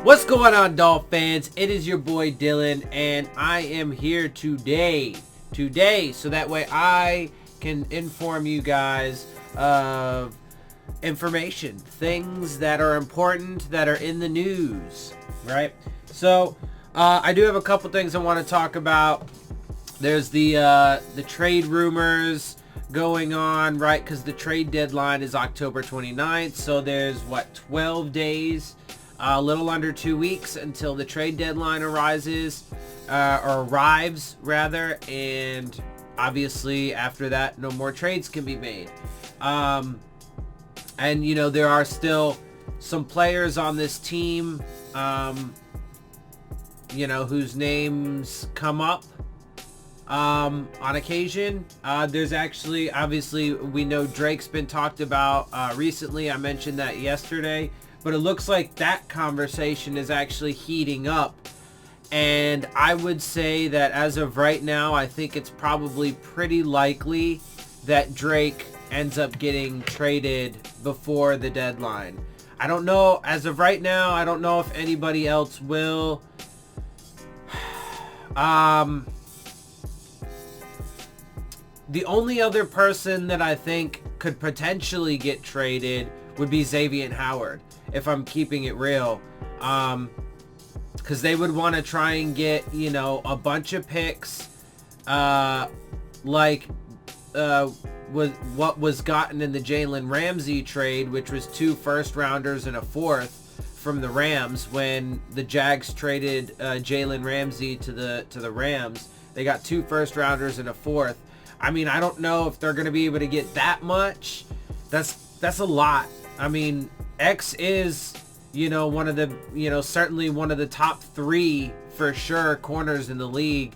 What's going on, Dolphins? It is your boy Dillon, and I am here today, so that way I can inform you guys of information, things that are important, that are in the news, right? So, I do have a couple things I want to talk about. There's the trade rumors going on, right? Because the trade deadline is October 29th, so there's, 12 days, a little under 2 weeks until the trade deadline arrives, rather, and obviously after that, no more trades can be made. And, there are still some players on this team, whose names come up on occasion. There's actually, obviously, we know Drake's been talked about recently. I mentioned that yesterday, but it looks like that conversation is actually heating up. And I would say that as of right now, I think it's probably pretty likely that Drake ends up getting traded before the deadline. I don't know. As of right now, I don't know if anybody else will. The only other person that I think could potentially get traded would be Xavier Howard, if I'm keeping it real. Because they would want to try and get, a bunch of picks, was what was gotten in the Jalen Ramsey trade, which was 2 first-rounders and a 4th from the Rams when the Jags traded Jalen Ramsey to the Rams. They got 2 first-rounders and a 4th. I mean, I don't know if they're going to be able to get that much. That's a lot. I mean, X is, one of the, certainly one of the top 3 for sure corners in the league.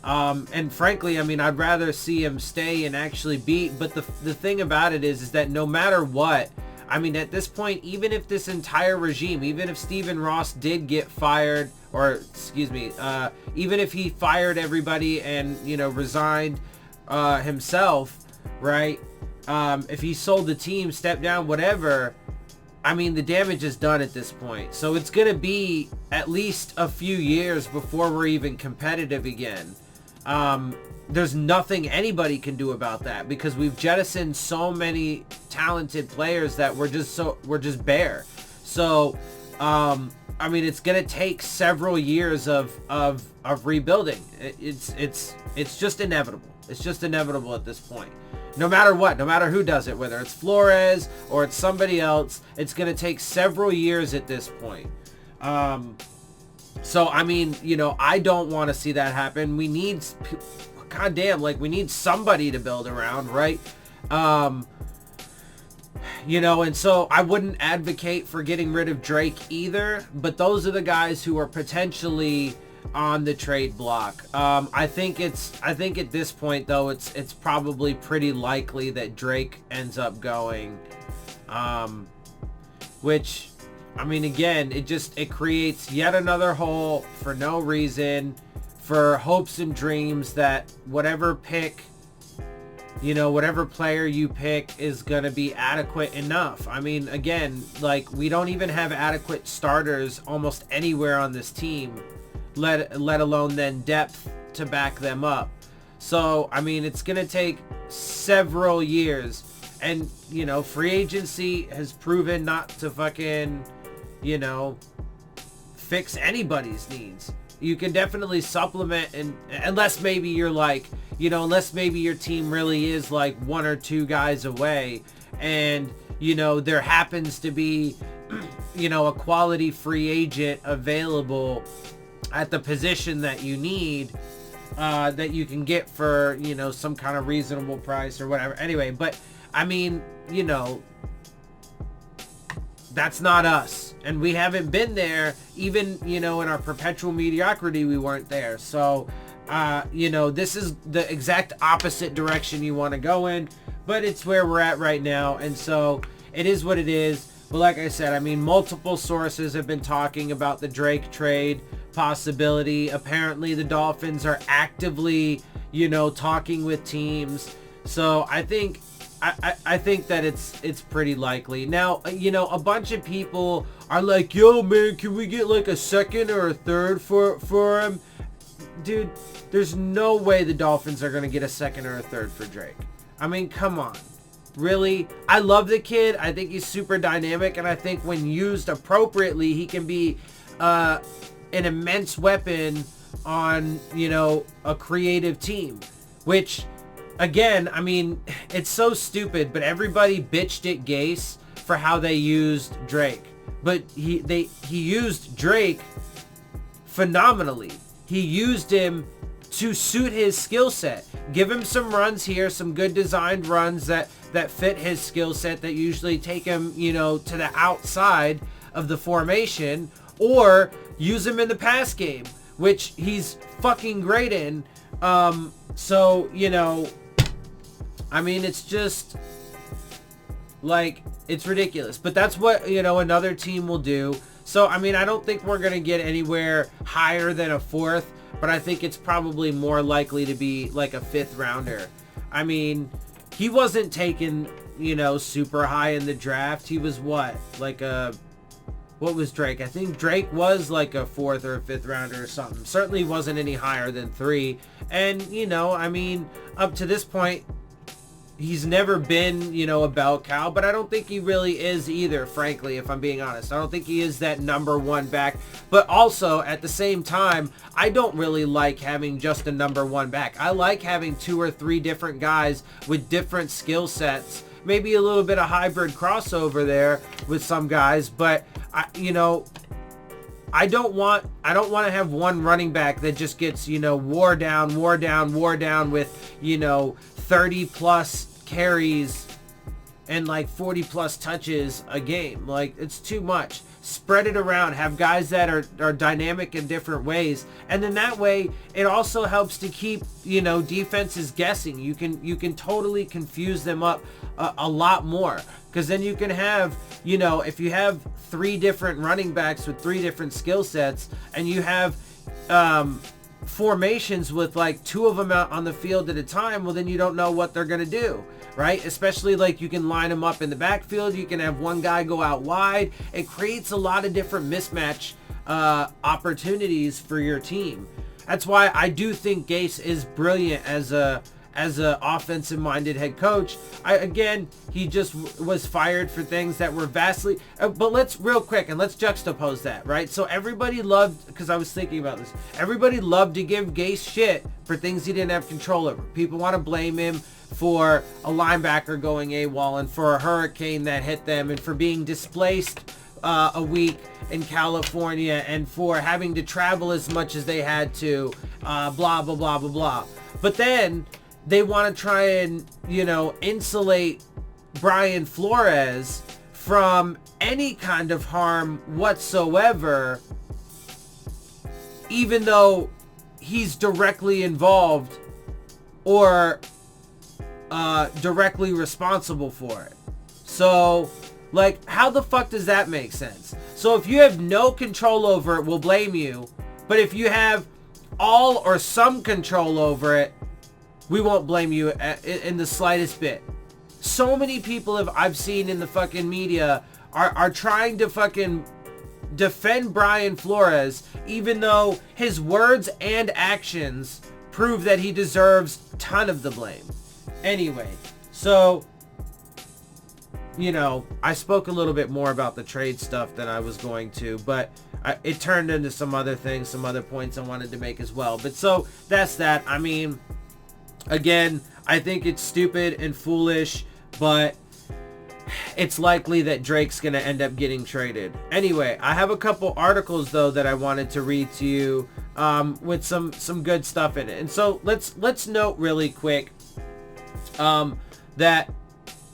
And frankly, I mean, I'd rather see him stay and actually beat. But the thing about it is that no matter what, I mean, at this point, even if this entire regime, even if Stephen Ross did get fired, even if he fired everybody and, resigned himself, right? If he sold the team, stepped down, whatever, I mean, the damage is done at this point. So it's going to be at least a few years before we're even competitive again. There's nothing anybody can do about that because we've jettisoned so many talented players that we're just bare. So, I mean, it's going to take several years of rebuilding. It's just inevitable. It's just inevitable at this point. No matter what, no matter who does it, whether it's Flores or it's somebody else, it's going to take several years at this point. So, I mean, I don't want to see that happen. We need, we need somebody to build around, right? And so I wouldn't advocate for getting rid of Drake either, but those are the guys who are potentially on the trade block. I think at this point though, it's probably pretty likely that Drake ends up going, which, I mean, again, it creates yet another hole for no reason, for hopes and dreams that whatever pick, whatever player you pick is going to be adequate enough. I mean, again, we don't even have adequate starters almost anywhere on this team, let alone then depth to back them up. So, I mean, it's going to take several years. And, free agency has proven not to fucking, fix anybody's needs. You can definitely supplement, and unless maybe you're unless maybe your team really is 1 or 2 guys away and, there happens to be, a quality free agent available at the position that you need, that you can get for, some kind of reasonable price or whatever. Anyway, but I mean, that's not us. And we haven't been there. Even, in our perpetual mediocrity, we weren't there. So, this is the exact opposite direction you want to go in. But it's where we're at right now. And so it is what it is. But like I said, I mean, multiple sources have been talking about the Drake trade possibility. Apparently the Dolphins are actively, talking with teams. So I think I think that it's pretty likely. Now, you know, a bunch of people are like, yo, man, can we get like a second or a third for him? Dude, there's no way the Dolphins are going to get a second or a third for Drake. I mean, come on. Really? I love the kid. I think he's super dynamic, and I think when used appropriately, he can be an immense weapon on, you know, a creative team. Which, again, I mean, it's so stupid, but everybody bitched at Gase for how they used Drake. But he used Drake phenomenally. He used him to suit his skill set. Give him some runs here, some good designed runs that fit his skill set, that usually take him, you know, to the outside of the formation, or use him in the pass game, which he's fucking great in. So, you know, I mean, it's just like, it's ridiculous, but that's what, you know, another team will do. So, I mean, I don't think we're going to get anywhere higher than a fourth, but I think it's probably more likely to be like a fifth rounder. I mean, he wasn't taken, you know, super high in the draft. He was what? Like what was Drake? I think Drake was like a fourth or a fifth rounder or something. Certainly wasn't any higher than 3. And, you know, I mean, up to this point, he's never been, you know, a bell cow, but I don't think he really is either, frankly, if I'm being honest. I don't think he is that number one back. But also, at the same time, I don't really like having just a number one back. I like having 2 or 3 different guys with different skill sets. Maybe a little bit of hybrid crossover there with some guys, but you know, I don't want to have one running back that just gets, you know, wore down with, you know, 30 plus carries and like 40 plus touches a game. Like, it's too much. Spread it around. Have guys that are dynamic in different ways, and then that way it also helps to keep, you know, defenses guessing. You can totally confuse them up a lot more, because then you can have, you know, if you have 3 different running backs with 3 different skill sets, and you have formations with like 2 of them out on the field at a time, well, then you don't know what they're going to do, right? Especially like you can line them up in the backfield. You can have one guy go out wide. It creates a lot of different mismatch opportunities for your team. That's why I do think Gase is brilliant as a offensive-minded head coach. He just was fired for things that were vastly... but let's real quick, and let's juxtapose that, right? So everybody loved... Because I was thinking about this. Everybody loved to give Gase shit for things he didn't have control over. People want to blame him for a linebacker going AWOL, and for a hurricane that hit them, and for being displaced a week in California, and for having to travel as much as they had to, blah, blah, blah, blah, blah. But then... they want to try and, you know, insulate Brian Flores from any kind of harm whatsoever, even though he's directly involved or directly responsible for it. So, like, how the fuck does that make sense? So if you have no control over it, we'll blame you. But if you have all or some control over it, we won't blame you in the slightest bit. So many people I've seen in the fucking media are trying to fucking defend Brian Flores, even though his words and actions prove that he deserves a ton of the blame. Anyway, so, you know, I spoke a little bit more about the trade stuff than I was going to, but it turned into some other things, some other points I wanted to make as well. But so, that's that. I mean... again, I think it's stupid and foolish, but it's likely that Drake's going to end up getting traded. Anyway, I have a couple articles, though, that I wanted to read to you with some good stuff in it. And so let's note really quick that...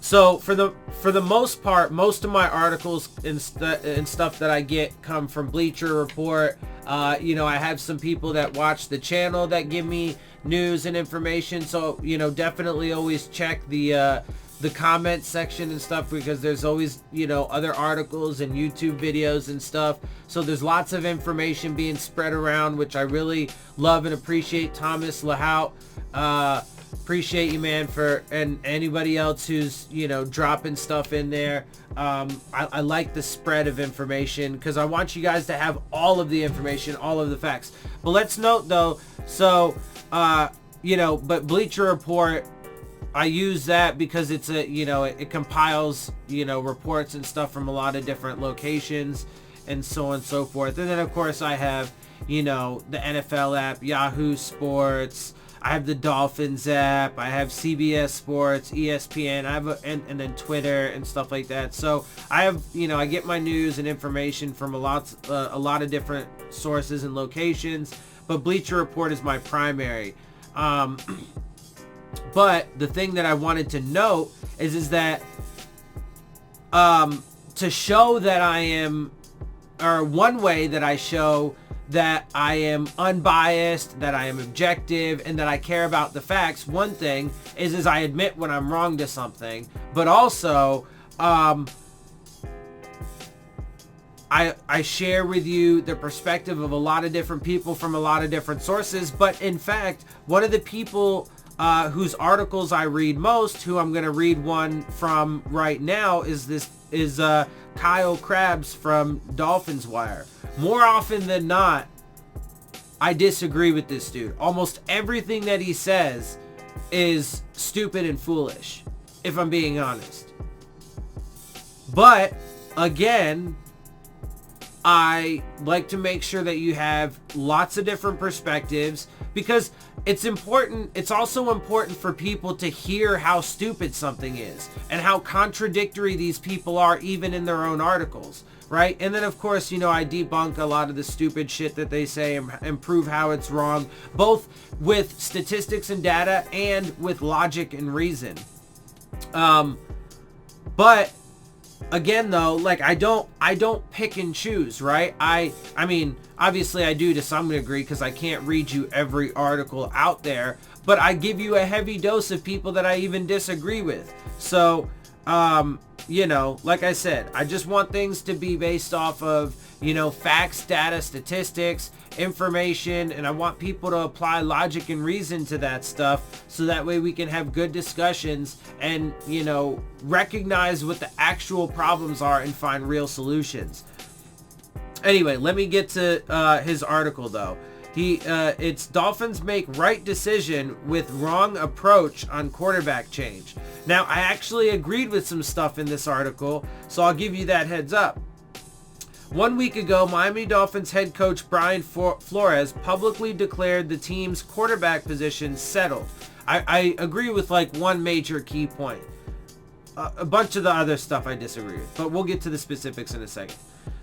so for the most part, most of my articles and stuff that I get come from Bleacher Report. You know, I have some people that watch the channel that give me news and information. So, you know, definitely always check the comment section and stuff, because there's always, you know, other articles and YouTube videos and stuff. So there's lots of information being spread around, which I really love and appreciate. Thomas Lahout Appreciate you, man, and anybody else who's, dropping stuff in there. I like the spread of information because I want you guys to have all of the information, all of the facts. But let's note though, so, but Bleacher Report, I use that because it's it compiles, reports and stuff from a lot of different locations and so on and so forth. And then of course I have, the NFL app, Yahoo Sports, I have the Dolphins app, I have CBS Sports, ESPN, I have and then Twitter and stuff like that. So I have, I get my news and information from a lot of different sources and locations, but Bleacher Report is my primary. But the thing that I wanted to note is that to show that I am, or one way that I show that I am unbiased, that I am objective, and that I care about the facts, one thing is I admit when I'm wrong to something, but also I share with you the perspective of a lot of different people from a lot of different sources. But in fact, one of the people whose articles I read most, who I'm going to read one from right now, is Kyle Krabs from Dolphins Wire. More often than not, I disagree with this dude. Almost everything that he says is stupid and foolish, if I'm being honest. But again, I like to make sure that you have lots of different perspectives, because it's important. It's also important for people to hear how stupid something is and how contradictory these people are, even in their own articles, right? And then of course, I debunk a lot of the stupid shit that they say and prove how it's wrong, both with statistics and data and with logic and reason. But again though, like I don't pick and choose, right? I mean, obviously I do to some degree, because I can't read you every article out there, but I give you a heavy dose of people that I even disagree with. So, like I said, I just want things to be based off of, facts, data, statistics, information, and I want people to apply logic and reason to that stuff, so that way we can have good discussions and, recognize what the actual problems are and find real solutions. Anyway, let me get to his article though. It's Dolphins make right decision with wrong approach on quarterback change. Now, I actually agreed with some stuff in this article, so I'll give you that heads up. 1 week ago, Miami Dolphins head coach Brian Flores publicly declared the team's quarterback position settled. I agree with one major key point. A bunch of the other stuff I disagree with, but we'll get to the specifics in a second.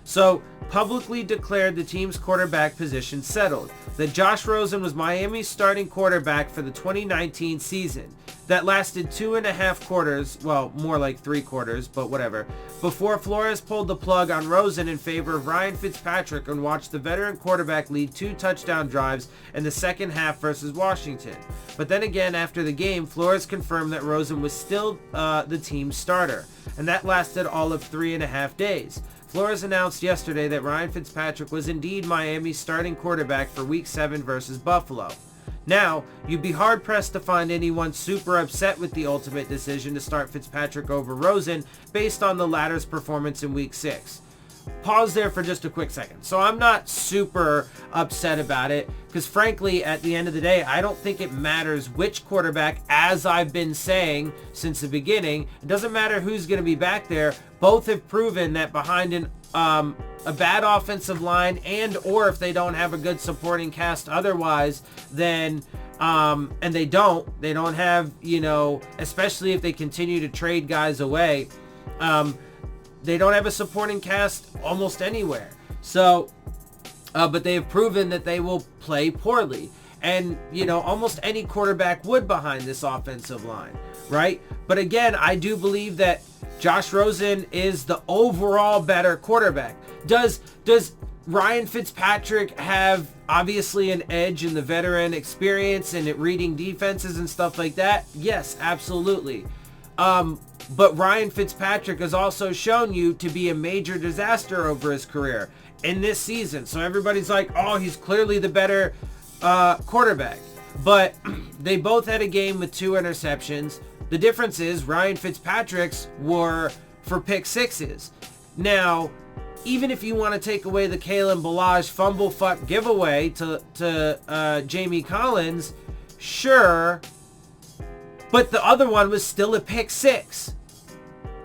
So, publicly declared the team's quarterback position settled. That Josh Rosen was Miami's starting quarterback for the 2019 season. That lasted 2.5 quarters, well, more like 3 quarters, but whatever, before Flores pulled the plug on Rosen in favor of Ryan Fitzpatrick and watched the veteran quarterback lead 2 touchdown drives in the second half versus Washington. But then again, after the game, Flores confirmed that Rosen was still the team's starter, and that lasted all of 3.5 days. Flores announced yesterday that Ryan Fitzpatrick was indeed Miami's starting quarterback for Week 7 versus Buffalo. Now, you'd be hard-pressed to find anyone super upset with the ultimate decision to start Fitzpatrick over Rosen based on the latter's performance in Week 6. Pause there for just a quick second. So I'm not super upset about it, because frankly, at the end of the day, I don't think it matters which quarterback, as I've been saying since the beginning. It doesn't matter who's going to be back there. Both have proven that behind a bad offensive line, and or if they don't have a good supporting cast otherwise, then and they don't have, especially if they continue to trade guys away, they don't have a supporting cast almost anywhere. So, but they have proven that they will play poorly. And, almost any quarterback would behind this offensive line, right? But again, I do believe that Josh Rosen is the overall better quarterback. Does Ryan Fitzpatrick have obviously an edge in the veteran experience and at reading defenses and stuff like that? Yes, absolutely. But Ryan Fitzpatrick has also shown you to be a major disaster over his career in this season. So everybody's like, oh, he's clearly the better quarterback. But they both had a game with 2 interceptions. The difference is Ryan Fitzpatrick's were for pick sixes. Now, even if you want to take away the Kalen Ballage fumble fuck giveaway to Jamie Collins, sure, but the other one was still a pick six.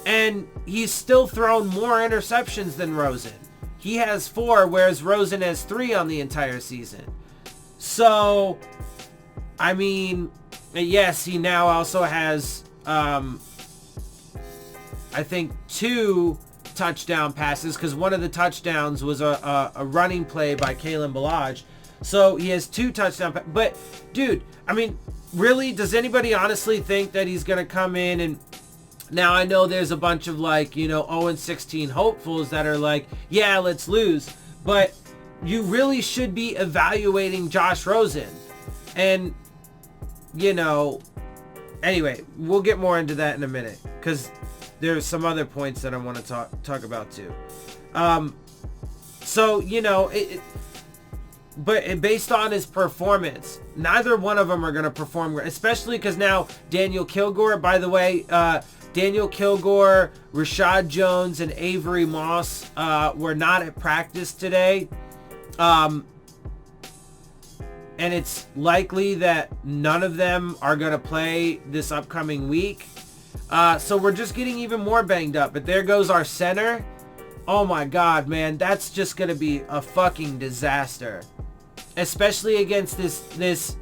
And he's still thrown more interceptions than Rosen. He has 4, whereas Rosen has 3 on the entire season. So, I mean, yes, he now also has, I think, 2 touchdown passes, because one of the touchdowns was a running play by Kalen Ballage. So he has 2 touchdowns. But, dude, I mean, really, does anybody honestly think that he's going to come in and... Now, I know there's a bunch of, like, you know, 0-16 hopefuls that are like, yeah, let's lose. But you really should be evaluating Josh Rosen. And, you know, anyway, we'll get more into that in a minute, because there's some other points that I want to talk about too. So, you know, but based on his performance, neither one of them are going to perform, especially because now Daniel Kilgore, by the way, Daniel Kilgore, Rashad Jones, and Avery Moss were not at practice today. And it's likely that none of them are going to play this upcoming week. So we're just getting even more banged up. But there goes our center. Oh my God, man. That's just going to be a fucking disaster. Especially against this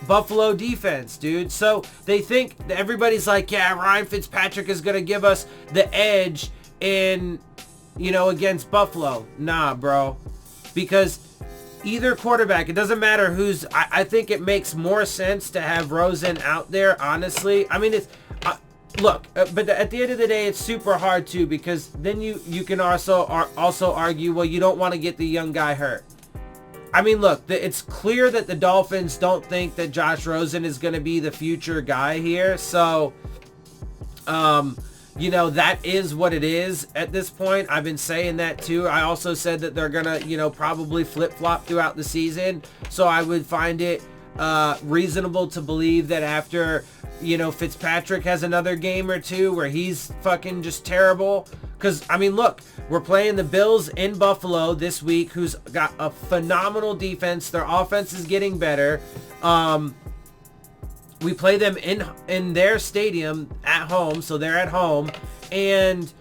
Buffalo defense, dude. So they think, everybody's like, yeah, Ryan Fitzpatrick is going to give us the edge in, you know, against Buffalo. Nah, bro. Because either quarterback, it doesn't matter who's, I think it makes more sense to have Rosen out there, honestly. I mean, it's, look, but at the end of the day, it's super hard too, because then you can also argue, well, you don't want to get the young guy hurt. I mean, look, it's clear that the Dolphins don't think that Josh Rosen is going to be the future guy here. So, you know, that is what it is at this point. I've been saying that too. I also said that they're going to, you know, probably flip-flop throughout the season. So I would find it reasonable to believe that after, you know, Fitzpatrick has another game or two where he's fucking just terrible. Because, I mean, look, we're playing the Bills in Buffalo this week, who's got a phenomenal defense. Their offense is getting better. We play them in their stadium at home, so they're at home. And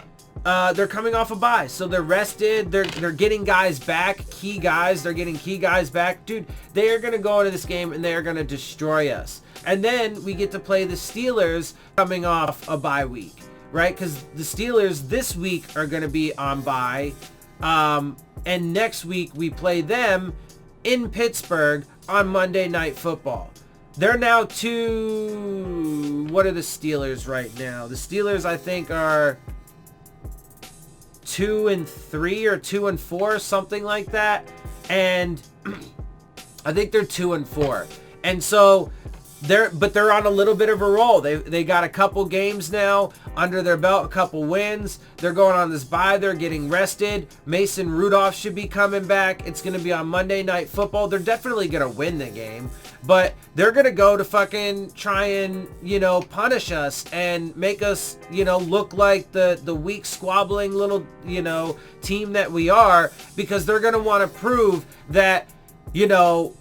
they're coming off a bye, so they're rested. They're getting guys back, key guys. They're getting key guys back. Dude, they are going to go into this game, and they are going to destroy us. And then we get to play the Steelers coming off a bye week. Right, because the Steelers this week are going to be on bye, and next week we play them in Pittsburgh on Monday Night Football. They're now what are the Steelers right now? The Steelers, I think, are 2-3 or 2-4, something like that, and I think they're 2-4, and so they're on a little bit of a roll. They got a couple games now under their belt, a couple wins. They're going on this bye. They're getting rested. Mason Rudolph should be coming back. It's going to be on Monday Night Football. They're definitely going to win the game, but they're going to go to fucking try and, you know, punish us and make us, you know, look like the weak, squabbling little, you know, team that we are, because they're going to want to prove that, you know,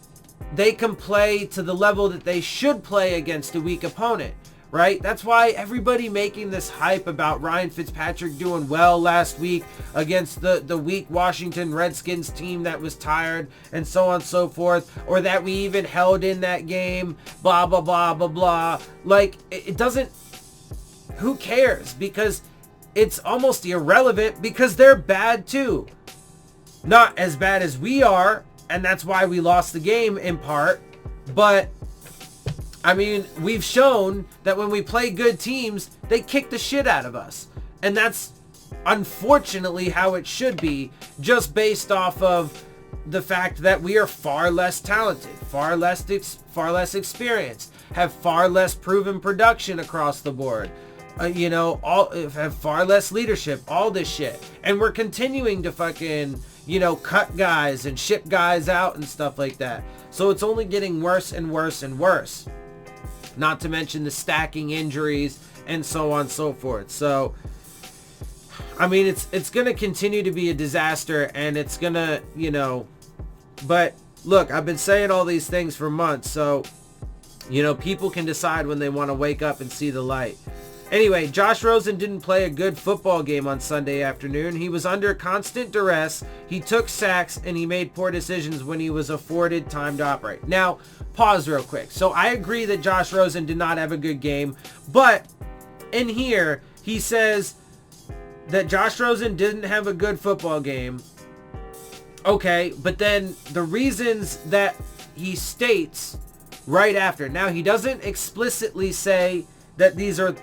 they can play to the level that they should play against a weak opponent, right? That's why everybody making this hype about Ryan Fitzpatrick doing well last week against the weak Washington Redskins team that was tired, and so on and so forth, or that we even held in that game, blah, blah, blah, blah, blah. Like, it doesn't, who cares? Because it's almost irrelevant, because they're bad too. Not as bad as we are, and that's why we lost the game in part. But, I mean, we've shown that when we play good teams, they kick the shit out of us. And that's unfortunately how it should be, just based off of the fact that we are far less talented, far less experienced, have far less proven production across the board. You know, have far less leadership, all this shit. And we're continuing to fucking, cut guys and ship guys out and stuff like that. So it's only getting worse and worse and worse. Not to mention the stacking injuries and so on and so forth. So, I mean, it's going to continue to be a disaster, and it's going to, but look, I've been saying all these things for months. So, people can decide when they want to wake up and see the light. Anyway, Josh Rosen didn't play a good football game on Sunday afternoon. He was under constant duress. He took sacks, and he made poor decisions when he was afforded time to operate. Now, pause real quick. So I agree that Josh Rosen did not have a good game, but in here, he says that Josh Rosen didn't have a good football game. Okay, but then the reasons that he states right after. Now, he doesn't explicitly say that these are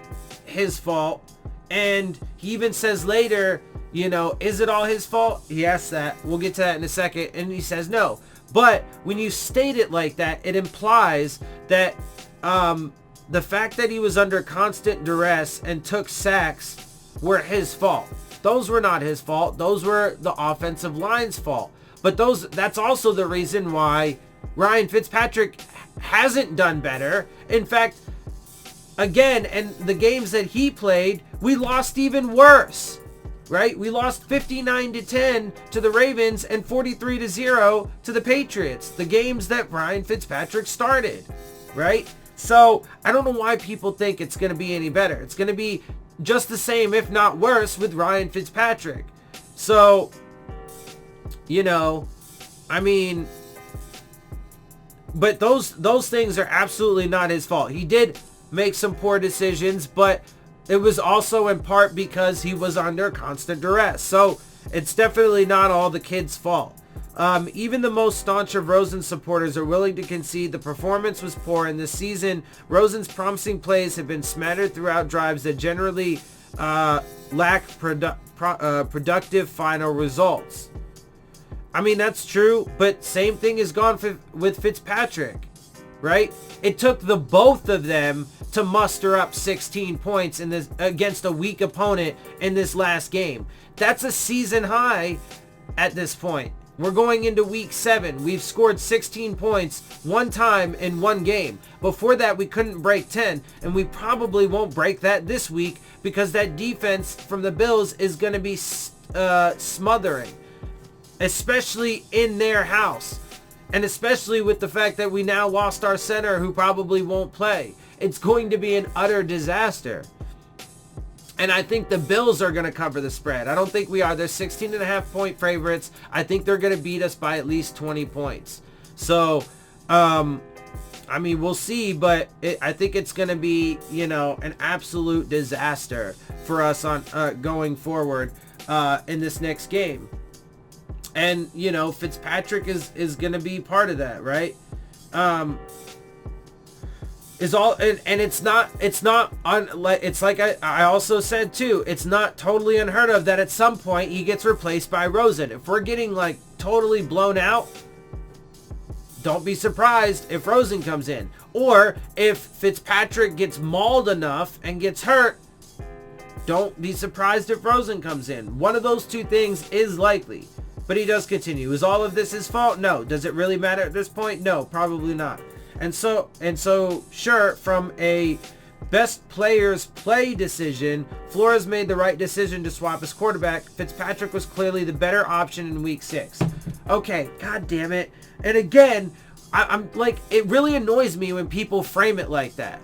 his fault, and he even says later, is it all his fault? He asks that. We'll get to that in a second, and he says no. But when you state it like that, it implies that the fact that he was under constant duress and took sacks were his fault. Those were not his fault. Those were the offensive line's fault. But that's also the reason why Ryan Fitzpatrick hasn't done better. In fact, again, and the games that he played, we lost even worse, right? We lost 59-10 to the Ravens and 43-0 to the Patriots, the games that Ryan Fitzpatrick started, right? So I don't know why people think it's going to be any better. It's going to be just the same, if not worse, with Ryan Fitzpatrick. So, I mean, but those things are absolutely not his fault. He did make some poor decisions, but it was also in part because he was under constant duress. So it's definitely not all the kid's fault. Even the most staunch of Rosen supporters are willing to concede the performance was poor, and this season Rosen's promising plays have been smattered throughout drives that generally lack productive final results. I mean, that's true, but same thing is gone with Fitzpatrick, right? It took the both of them to muster up 16 points in this against a weak opponent in this last game. That's a season high at this point. We're going into week 7. We've scored 16 points one time in one game. Before that, we couldn't break 10, and we probably won't break that this week because that defense from the Bills is going to be smothering, especially in their house, and especially with the fact that we now lost our center who probably won't play. It's going to be an utter disaster. And I think the Bills are going to cover the spread. I don't think we are. They're 16.5 point favorites. I think they're going to beat us by at least 20 points. So, I mean, we'll see, but I think it's going to be, an absolute disaster for us on going forward in this next game. And, Fitzpatrick is going to be part of that, right? Is all, and it's like I also said too, it's not totally unheard of that at some point he gets replaced by Rosen. If we're getting like totally blown out, don't be surprised if Rosen comes in. Or if Fitzpatrick gets mauled enough and gets hurt, don't be surprised if Rosen comes in. One of those two things is likely. But he does continue. Is all of this his fault? No. Does it really matter at this point? No, probably not. And so sure, from a best players play decision, Flores made the right decision to swap his quarterback. Fitzpatrick was clearly the better option in week 6. Okay, god damn it. And again, I'm like, it really annoys me when people frame it like that.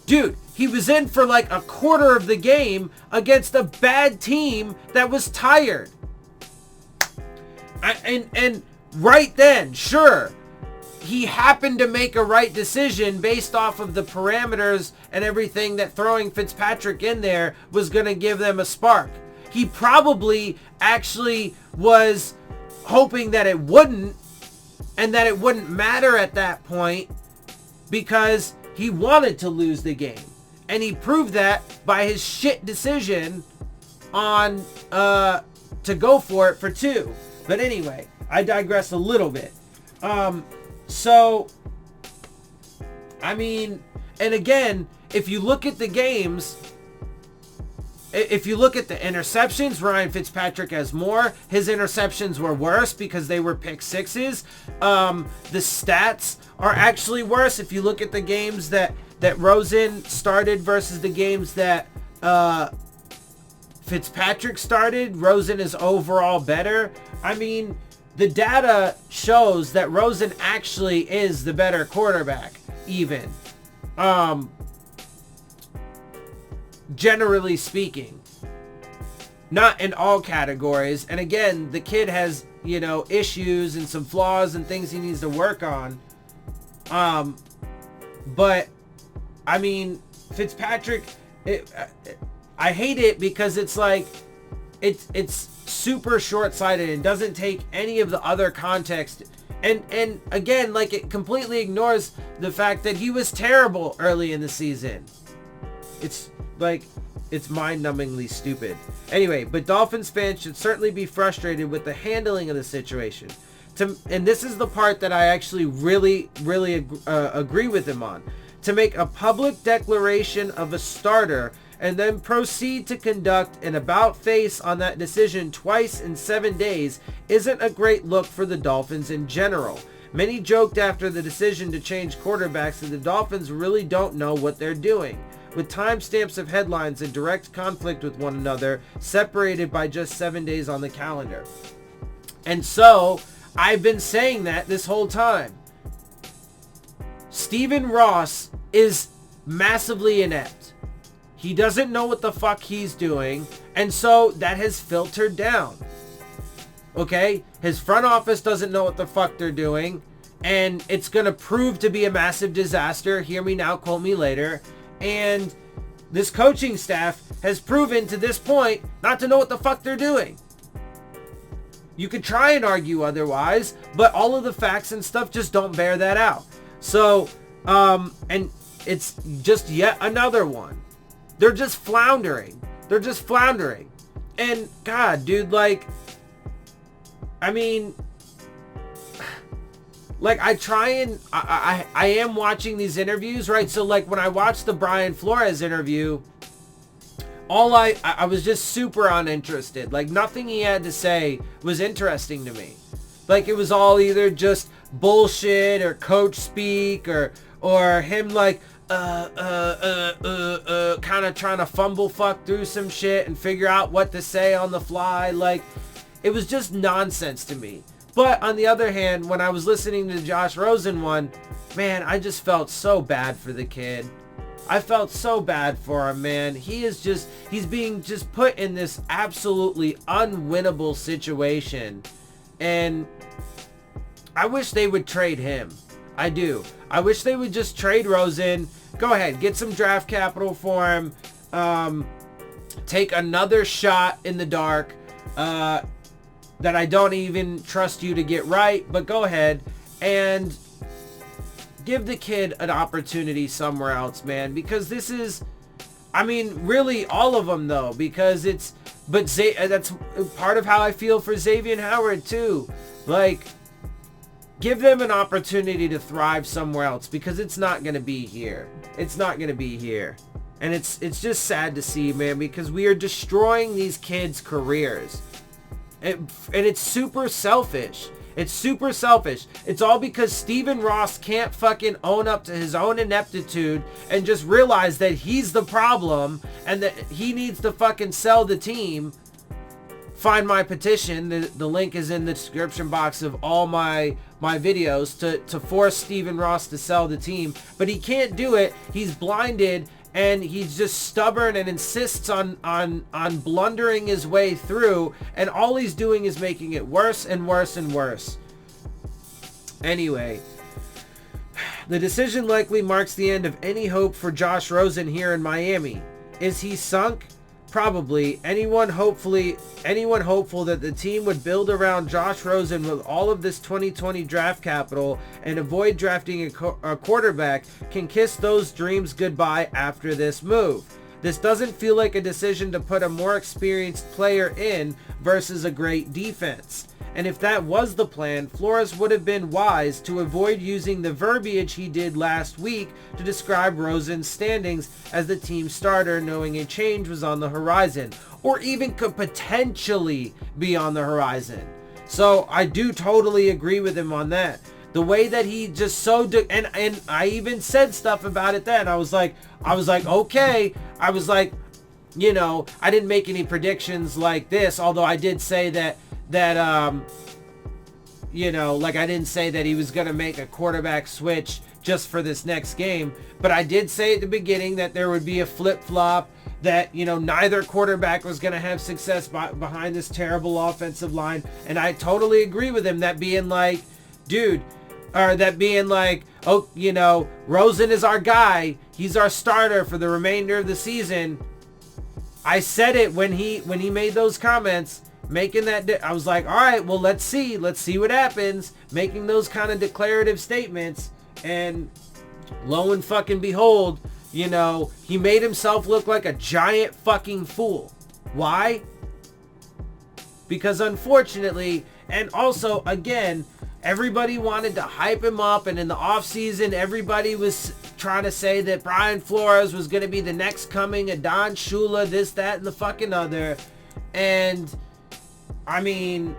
Dude, he was in for like a quarter of the game against a bad team that was tired. And right then, sure, he happened to make a right decision based off of the parameters and everything that throwing Fitzpatrick in there was going to give them a spark. He probably actually was hoping that it wouldn't, and that it wouldn't matter at that point because he wanted to lose the game. And he proved that by his shit decision on to go for it for 2. But anyway, I digress a little bit. So, I mean, and again, if you look at the games, if you look at the interceptions, Ryan Fitzpatrick has more. His interceptions were worse because they were pick sixes. The stats are actually worse. If you look at the games that Rosen started versus the games that Fitzpatrick started, Rosen is overall better. I mean, the data shows that Rosen actually is the better quarterback, even. Generally speaking, not in all categories. And again, the kid has, you know, issues and some flaws and things he needs to work on. But I mean, Fitzpatrick, I hate it because it's like, it's super short-sighted and doesn't take any of the other context. And again, like, it completely ignores the fact that he was terrible early in the season. It's like, it's mind-numbingly stupid. Anyway, but Dolphins fans should certainly be frustrated with the handling of the situation. And this is the part that I actually really agree with him on. To make a public declaration of a starter and then proceed to conduct an about-face on that decision twice in 7 days isn't a great look for the Dolphins in general. Many joked after the decision to change quarterbacks that the Dolphins really don't know what they're doing, with timestamps of headlines in direct conflict with one another, separated by just 7 days on the calendar. And so, I've been saying that this whole time. Stephen Ross is massively inept. He doesn't know what the fuck he's doing, and so that has filtered down. Okay? His front office doesn't know what the fuck they're doing, and it's gonna prove to be a massive disaster. Hear me now, quote me later. And this coaching staff has proven to this point not to know what the fuck they're doing. You could try and argue otherwise, but all of the facts and stuff just don't bear that out. So, and it's just yet another one. They're just floundering. They're just floundering. And God, dude, like, I mean, like, I try and I am watching these interviews, right? So like when I watched the Brian Flores interview, I was just super uninterested. Like, nothing he had to say was interesting to me. Like, it was all either just bullshit or coach speak or him like kind of trying to fumble fuck through some shit and figure out what to say on the fly. Like, it was just nonsense to me. But on the other hand, when I was listening to the Josh Rosen one, man, I just felt so bad for the kid. I felt so bad for him, man. He's being just put in this absolutely unwinnable situation. And I wish they would trade him. I do. I wish they would just trade Rosen. Go ahead, get some draft capital for him. Take another shot in the dark that I don't even trust you to get right. But go ahead and give the kid an opportunity somewhere else, man. Because this is, I mean, really all of them though. Because it's, but that's part of how I feel for Xavier Howard too. Like, give them an opportunity to thrive somewhere else, because it's not going to be here. It's not going to be here. And it's just sad to see, man, because we are destroying these kids' careers. And it's super selfish. It's super selfish. It's all because Stephen Ross can't fucking own up to his own ineptitude and just realize that he's the problem and that he needs to fucking sell the team. Find my petition. The link is in the description box of all my videos to force Stephen Ross to sell the team. But he can't do it. He's blinded and he's just stubborn and insists on blundering his way through. And all he's doing is making it worse and worse and worse. Anyway, the decision likely marks the end of any hope for Josh Rosen here in Miami. Is he sunk? Probably. Anyone hopeful that the team would build around Josh Rosen with all of this 2020 draft capital and avoid drafting a quarterback can kiss those dreams goodbye after this move. This doesn't feel like a decision to put a more experienced player in versus a great defense. And if that was the plan, Flores would have been wise to avoid using the verbiage he did last week to describe Rosen's standings as the team starter, knowing a change was on the horizon, or even could potentially be on the horizon. So I do totally agree with him on that. The way that he just and I even said stuff about it then. I was like, okay. I was like, you know, I didn't make any predictions like this, although I did say that you know, like I didn't say that he was going to make a quarterback switch just for this next game, but I did say at the beginning that there would be a flip-flop, that, you know, neither quarterback was going to have success behind this terrible offensive line. And I totally agree with him, that being like, dude, or that being like, oh, you know, Rosen is our guy. He's our starter for the remainder of the season. I said it when he made those comments, making that, I was like, all right, well, let's see what happens, making those kind of declarative statements. And lo and fucking behold, you know, he made himself look like a giant fucking fool. Why? Because unfortunately, and also, again, everybody wanted to hype him up, and in the offseason, everybody was trying to say that Brian Flores was going to be the next coming of Don Shula, this, that, and the fucking other. And, I mean,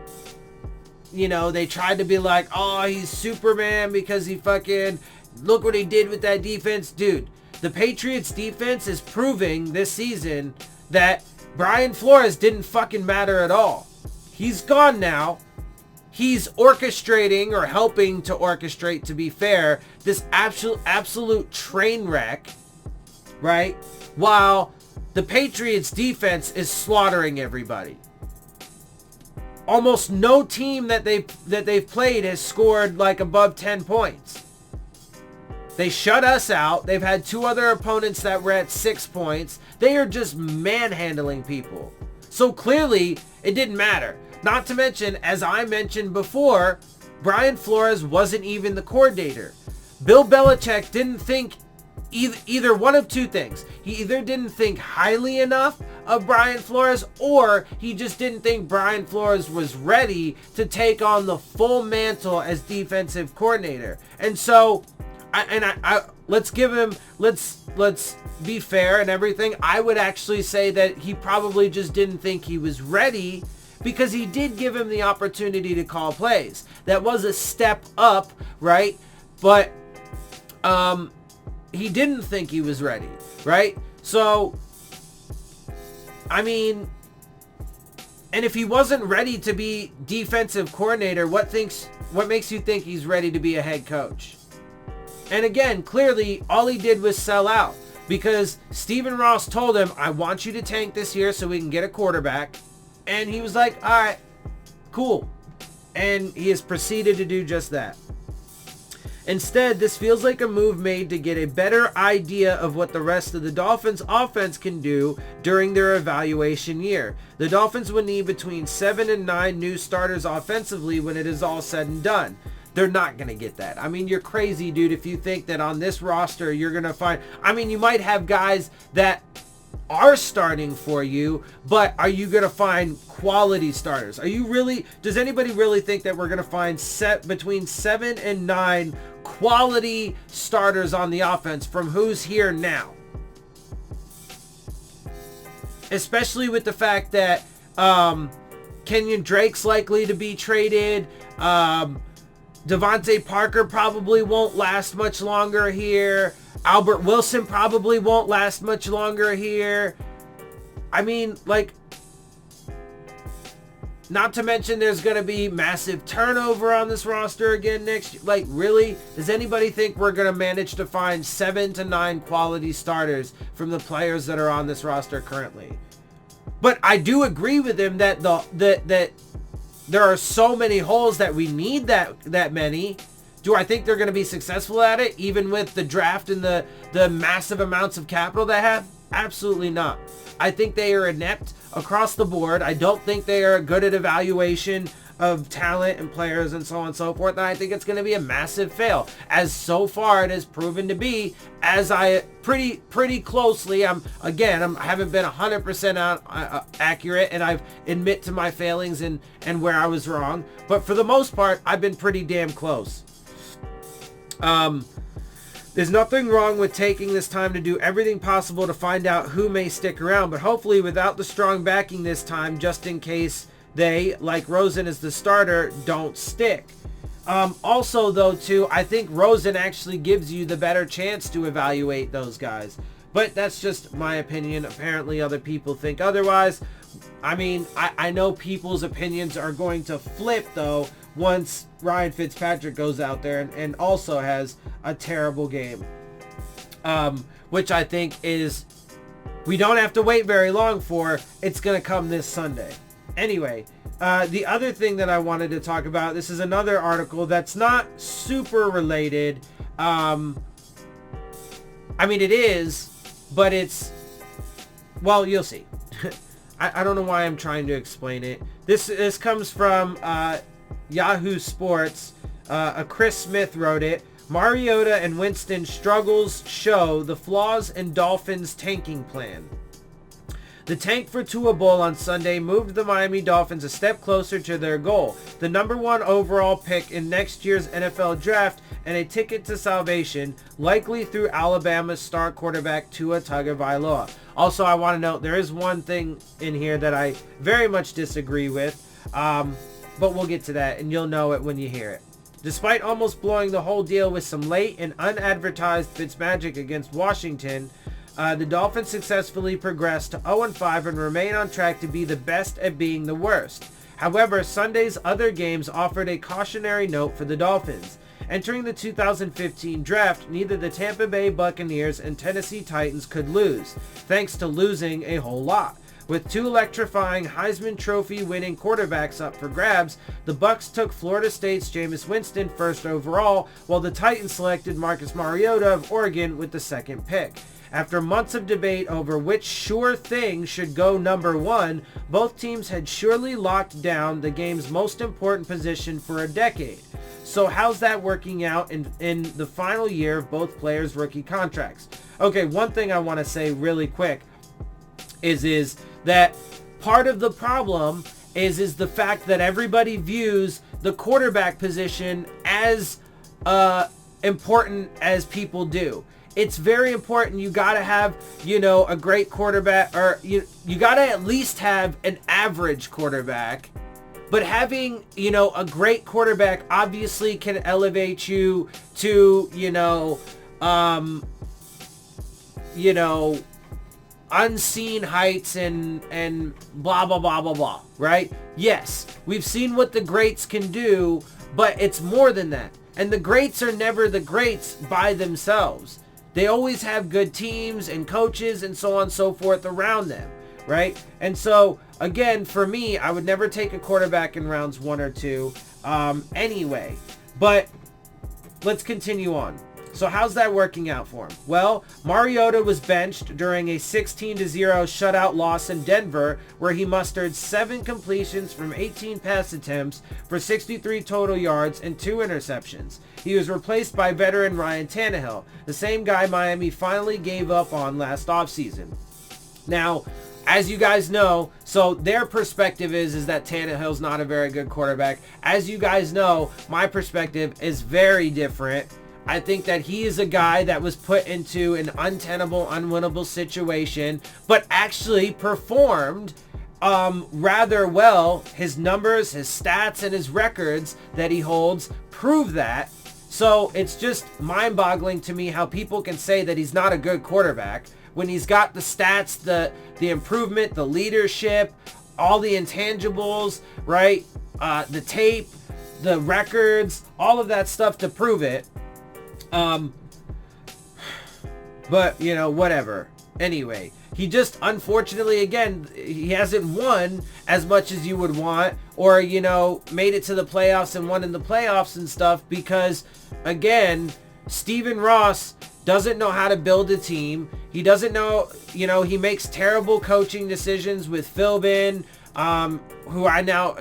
you know, they tried to be like, oh, he's Superman because he fucking, look what he did with that defense. Dude, the Patriots defense is proving this season that Brian Flores didn't fucking matter at all. He's gone now. He's orchestrating, or helping to orchestrate, to be fair, this absolute train wreck, right? While the Patriots defense is slaughtering everybody. Almost no team that they've played has scored like above 10 points. They shut us out. They've had two other opponents that were at 6 points. They are just manhandling people. So clearly, it didn't matter. Not to mention, as I mentioned before, Brian Flores wasn't even the coordinator. Bill Belichick didn't think either one of two things. He either didn't think highly enough of Brian Flores, or he just didn't think Brian Flores was ready to take on the full mantle as defensive coordinator. And so, let's give him, let's be fair and everything. I would actually say that he probably just didn't think he was ready, because he did give him the opportunity to call plays. That was a step up, right? But he didn't think he was ready, right? So, I mean, and if he wasn't ready to be defensive coordinator, what makes you think he's ready to be a head coach? And again, clearly, all he did was sell out, because Stephen Ross told him, I want you to tank this year so we can get a quarterback. And he was like, all right, cool. And he has proceeded to do just that. Instead, this feels like a move made to get a better idea of what the rest of the Dolphins offense can do during their evaluation year. The Dolphins will need between 7 and 9 new starters offensively when it is all said and done. They're not going to get that. I mean, you're crazy, dude, if you think that on this roster you're going to find... I mean, you might have guys that are starting for you, but are you going to find quality starters? Are you really... Does anybody really think that we're going to find between 7 and 9 quality starters on the offense from who's here now? Especially with the fact that Kenyan Drake's likely to be traded. Devontae Parker probably won't last much longer here. Albert Wilson probably won't last much longer here. I mean, like, not to mention there's going to be massive turnover on this roster again next year. Like, really? Does anybody think we're going to manage to find 7 to 9 quality starters from the players that are on this roster currently? But I do agree with him that that there are so many holes that we need that many. Do I think they're going to be successful at it, even with the draft and the massive amounts of capital they have? Absolutely not. I think they are inept across the board. I don't think they are good at evaluation. of talent and players and so on and so forth. And I think it's going to be a massive fail, as so far it has proven to be, as I pretty closely. I haven't been 100% accurate, and I admit to my failings and where I was wrong. But for the most part, I've been pretty damn close. There's nothing wrong with taking this time to do everything possible to find out who may stick around, but hopefully without the strong backing this time, just in case they, like Rosen as the starter, don't stick. Also, though, too, I think Rosen actually gives you the better chance to evaluate those guys. But that's just my opinion. Apparently other people think otherwise. I mean, I know people's opinions are going to flip, though, once Ryan Fitzpatrick goes out there and also has a terrible game. Which I think is, we don't have to wait very long for. It's going to come this Sunday. Anyway, the other thing that I wanted to talk about, this is another article that's not super related. I mean, it is, but it's, well, you'll see. I don't know why I'm trying to explain it. This comes from Yahoo Sports. Chris Smith wrote it. Mariota and Winston struggles show the flaws in Dolphins tanking plan. The tank for Tua Bowl on Sunday moved the Miami Dolphins a step closer to their goal, the number 1 overall pick in next year's NFL draft and a ticket to salvation, likely through Alabama's star quarterback Tua Tagovailoa. Also, I want to note there is one thing in here that I very much disagree with, but we'll get to that and you'll know it when you hear it. Despite almost blowing the whole deal with some late and unadvertised Fitzmagic against Washington, the Dolphins successfully progressed to 0-5 and remain on track to be the best at being the worst. However, Sunday's other games offered a cautionary note for the Dolphins. Entering the 2015 draft, neither the Tampa Bay Buccaneers and Tennessee Titans could lose, thanks to losing a whole lot. With 2 electrifying Heisman Trophy winning quarterbacks up for grabs, the Bucs took Florida State's Jameis Winston first overall, while the Titans selected Marcus Mariota of Oregon with the second pick. After months of debate over which sure thing should go number 1, both teams had surely locked down the game's most important position for a decade. So how's that working out in the final year of both players' rookie contracts? Okay, one thing I want to say really quick is that part of the problem is the fact that everybody views the quarterback position as important as people do. It's very important. You got to have, a great quarterback, or you got to at least have an average quarterback. But having, a great quarterback obviously can elevate you to, unseen heights and blah, blah, blah, blah, blah, right? Yes, we've seen what the greats can do, but it's more than that. And the greats are never the greats by themselves. They always have good teams and coaches and so on and so forth around them, right? And so, again, for me, I would never take a quarterback in rounds 1 or 2 anyway. But let's continue on. So how's that working out for him? Well, Mariota was benched during a 16-0 shutout loss in Denver, where he mustered 7 completions from 18 pass attempts for 63 total yards and 2 interceptions. He was replaced by veteran Ryan Tannehill, the same guy Miami finally gave up on last offseason. Now, as you guys know, so their perspective is that Tannehill's not a very good quarterback. As you guys know, my perspective is very different. I think that he is a guy that was put into an untenable, unwinnable situation, but actually performed rather well. His numbers, his stats, and his records that he holds prove that. So it's just mind-boggling to me how people can say that he's not a good quarterback when he's got the stats, the improvement, the leadership, all the intangibles, right? The tape, the records, all of that stuff to prove it. But, whatever. Anyway, he just, unfortunately, again, he hasn't won as much as you would want, or, made it to the playoffs and won in the playoffs and stuff because, again, Stephen Ross doesn't know how to build a team. He doesn't know, he makes terrible coaching decisions with Philbin, who I now,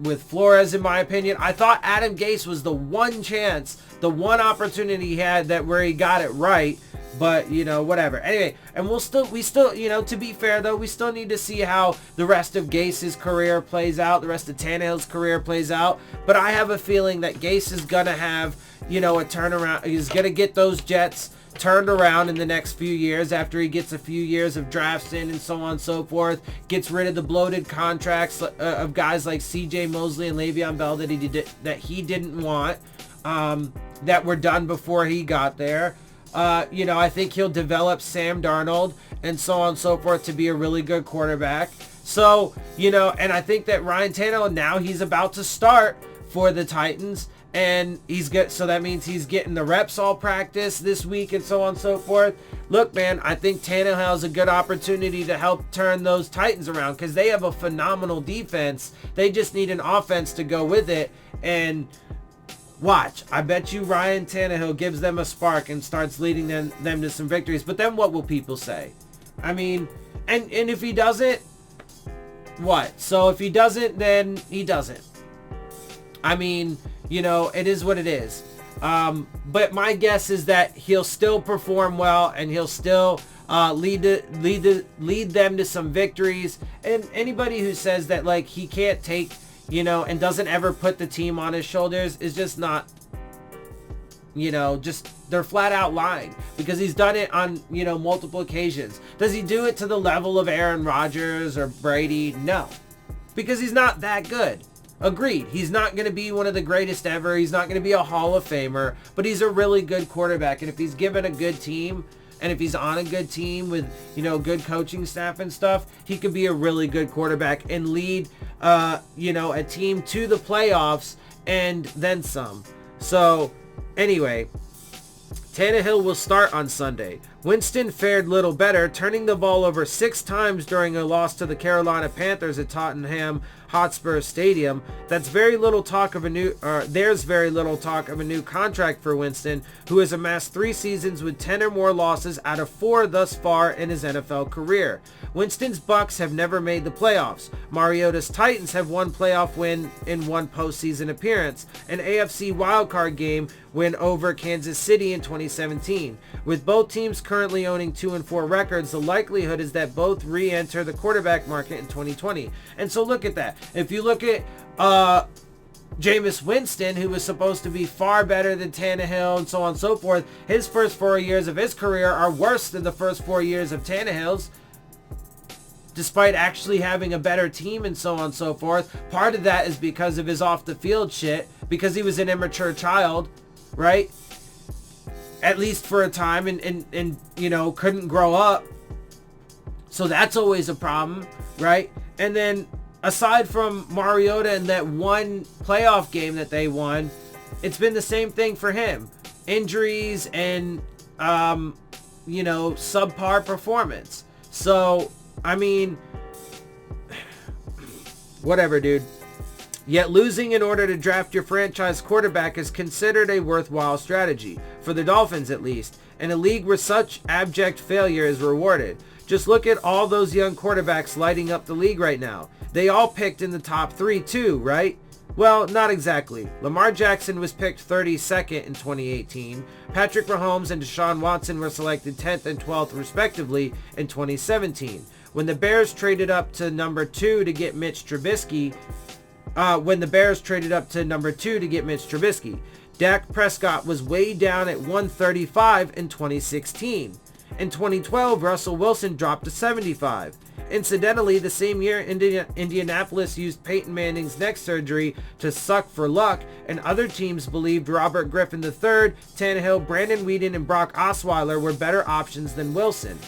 with Flores, in my opinion, I thought Adam Gase was the one chance, the one opportunity he had where he got it right. But, whatever. Anyway, and we still, to be fair, though, we still need to see how the rest of Gase's career plays out, the rest of Tannehill's career plays out. But I have a feeling that Gase is going to have, a turnaround. He's going to get those Jets turned around in the next few years after he gets a few years of drafts in and so on and so forth, gets rid of the bloated contracts of guys like C.J. Mosley and Le'Veon Bell that he didn't want, that were done before he got there. I think he'll develop Sam Darnold and so on and so forth to be a really good quarterback. So, and I think that Ryan Tannehill, now he's about to start for the Titans, and so that means he's getting the reps all practice this week and so on and so forth. Look, man, I think Tannehill has a good opportunity to help turn those Titans around because they have a phenomenal defense. They just need an offense to go with it, and watch, I bet you Ryan Tannehill gives them a spark and starts leading them to some victories. But then what will people say? I mean, and if he doesn't, what? So if he doesn't, then he doesn't. I mean, it is what it is. But my guess is that he'll still perform well and he'll still lead them to some victories. And anybody who says that like he can't take, and doesn't ever put the team on his shoulders is just not, they're flat out lying, because he's done it on, multiple occasions. Does he do it to the level of Aaron Rodgers or Brady? No, because he's not that good. Agreed. He's not going to be one of the greatest ever. He's not going to be a Hall of Famer, but he's a really good quarterback. And if he's given a good team, and if he's on a good team with, good coaching staff and stuff, he could be a really good quarterback and lead, a team to the playoffs and then some. So, anyway, Tannehill will start on Sunday. Winston fared little better, turning the ball over 6 times during a loss to the Carolina Panthers at Tottenham Hotspur Stadium. There's very little talk of a new contract for Winston, who has amassed 3 seasons with 10 or more losses out of 4 thus far in his NFL career. Winston's Bucks have never made the playoffs. Mariota's Titans have one playoff win in one postseason appearance, an AFC wildcard game win over Kansas City in 2017. With both teams currently owning 2-4 records, the likelihood is that both re-enter the quarterback market in 2020. And so look at that. If you look at Jameis Winston, who was supposed to be far better than Tannehill and so on and so forth, his first 4 years of his career are worse than the first 4 years of Tannehill's, despite actually having a better team and so on and so forth. Part of that is because of his off the field shit, because he was an immature child, right? At least for a time, and couldn't grow up. So that's always a problem, right? And then aside from Mariota and that one playoff game that they won, it's been the same thing for him. Injuries and, subpar performance. So, I mean, whatever, dude. Yet losing in order to draft your franchise quarterback is considered a worthwhile strategy, for the Dolphins at least, in a league where such abject failure is rewarded. Just look at all those young quarterbacks lighting up the league right now. They all picked in the top 3 too, right? Well, not exactly. Lamar Jackson was picked 32nd in 2018. Patrick Mahomes and Deshaun Watson were selected 10th and 12th respectively in 2017. When the Bears traded up to number 2 to get Mitch Trubisky, Dak Prescott was way down at 135 in 2016. In 2012, Russell Wilson dropped to 75. Incidentally, the same year, Indianapolis used Peyton Manning's neck surgery to suck for luck, and other teams believed Robert Griffin III, Tannehill, Brandon Weeden, and Brock Osweiler were better options than Wilson.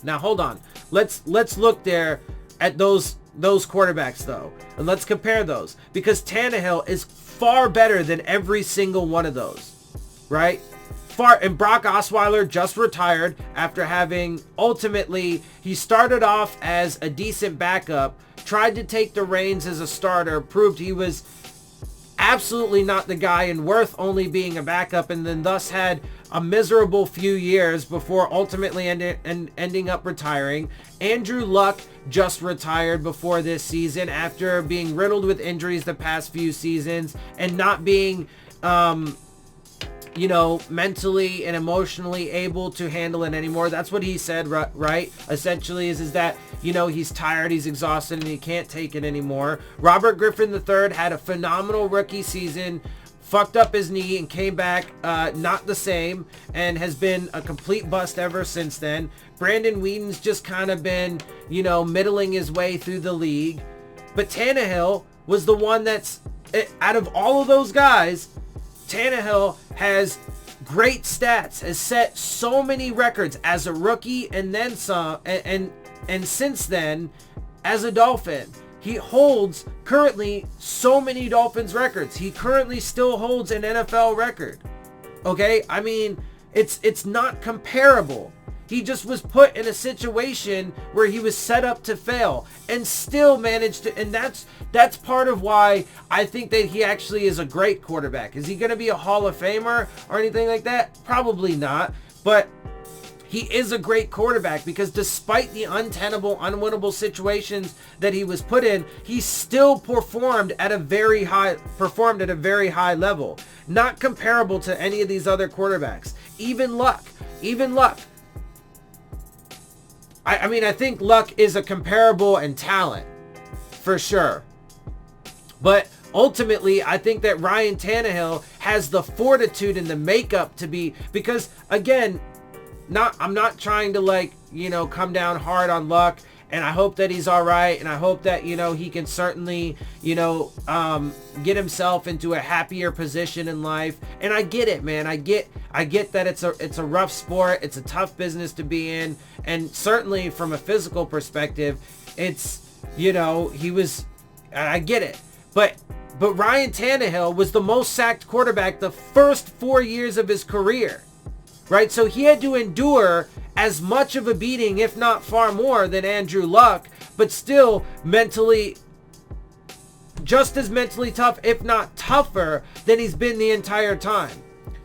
Now, hold on. Let's look there at those quarterbacks, though, and let's compare those, because Tannehill is far better than every single one of those, right? And Brock Osweiler just retired after having he started off as a decent backup, tried to take the reins as a starter, proved he was absolutely not the guy and worth only being a backup, and then thus had a miserable few years before ultimately ending up retiring. Andrew Luck just retired before this season after being riddled with injuries the past few seasons and not being mentally and emotionally able to handle it anymore. That's what he said, right? Essentially is that, he's tired, he's exhausted, and he can't take it anymore. Robert Griffin III had a phenomenal rookie season, fucked up his knee and came back not the same, and has been a complete bust ever since then. Brandon Whedon's just kind of been, middling his way through the league. But Tannehill was the one that's, out of all of those guys, Tannehill has great stats, has set so many records as a rookie and then some, and since then as a Dolphin. He holds currently so many Dolphins records. He currently still holds an NFL record. Okay? I mean, it's not comparable. He just was put in a situation where he was set up to fail and still managed to, and that's part of why I think that he actually is a great quarterback. Is he going to be a Hall of Famer or anything like that? Probably not, but he is a great quarterback because despite the untenable, unwinnable situations that he was put in, he still performed at a very high level. Not comparable to any of these other quarterbacks. Even Luck. I mean, I think Luck is a comparable in talent, for sure. But ultimately, I think that Ryan Tannehill has the fortitude and the makeup to be, because again, I'm not trying to come down hard on Luck, and I hope that he's all right, and I hope that, he can certainly, get himself into a happier position in life. And I get it, man. I get that it's a rough sport. It's a tough business to be in. And certainly from a physical perspective, I get it. But Ryan Tannehill was the most sacked quarterback the first 4 years of his career. Right? So he had to endure as much of a beating, if not far more, than Andrew Luck, but still just as mentally tough, if not tougher, than he's been the entire time.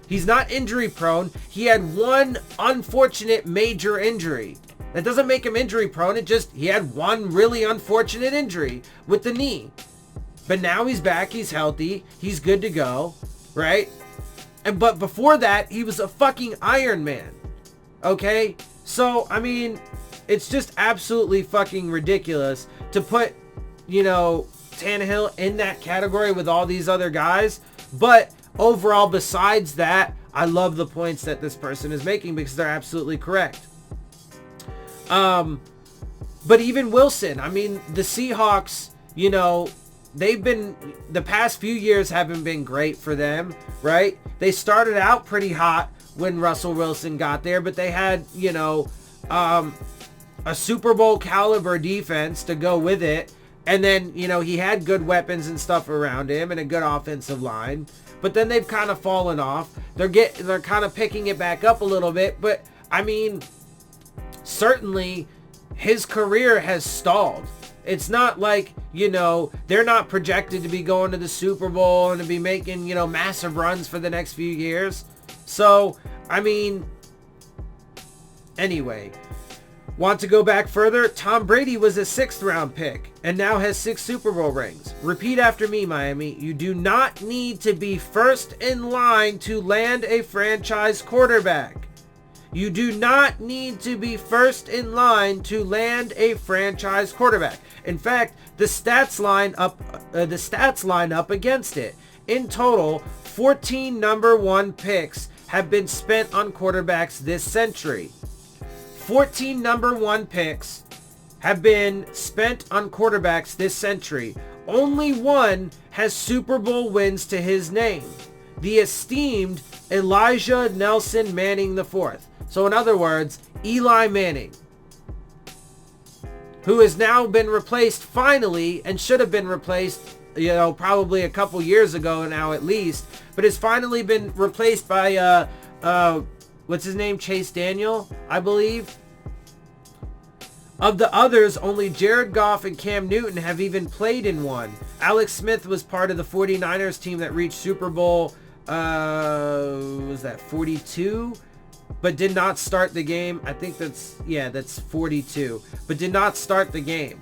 He's not injury prone. He had one unfortunate major injury. That doesn't make him injury prone. He had one really unfortunate injury with the knee. But now he's back. He's healthy. He's good to go. Right? But before that, he was a fucking Iron Man. Okay? So, I mean, it's just absolutely fucking ridiculous to put, Tannehill in that category with all these other guys. But overall, besides that, I love the points that this person is making because they're absolutely correct. But even Wilson, I mean, the Seahawks, the past few years haven't been great for them, right? They started out pretty hot when Russell Wilson got there, but they had, a Super Bowl caliber defense to go with it. And then, he had good weapons and stuff around him and a good offensive line. But then they've kind of fallen off. They're kind of picking it back up a little bit. But, I mean, certainly his career has stalled. It's not like, they're not projected to be going to the Super Bowl and to be making, massive runs for the next few years. So, I mean, anyway, want to go back further? Tom Brady was a 6th round pick and now has 6 Super Bowl rings. Repeat after me, Miami. You do not need to be first in line to land a franchise quarterback. You do not need to be first in line to land a franchise quarterback. In fact, the stats line up against it. In total, 14 number 1 picks have been spent on quarterbacks this century. 14 number 1 picks have been spent on quarterbacks this century. Only one has Super Bowl wins to his name. The esteemed Elijah Nelson Manning IV. So in other words, Eli Manning, who has now been replaced finally, and should have been replaced, probably a couple years ago now at least, but has finally been replaced by, what's his name? Chase Daniel, I believe. Of the others, only Jared Goff and Cam Newton have even played in one. Alex Smith was part of the 49ers team that reached Super Bowl, was that 42? But did not start the game. I think that's 42. But did not start the game.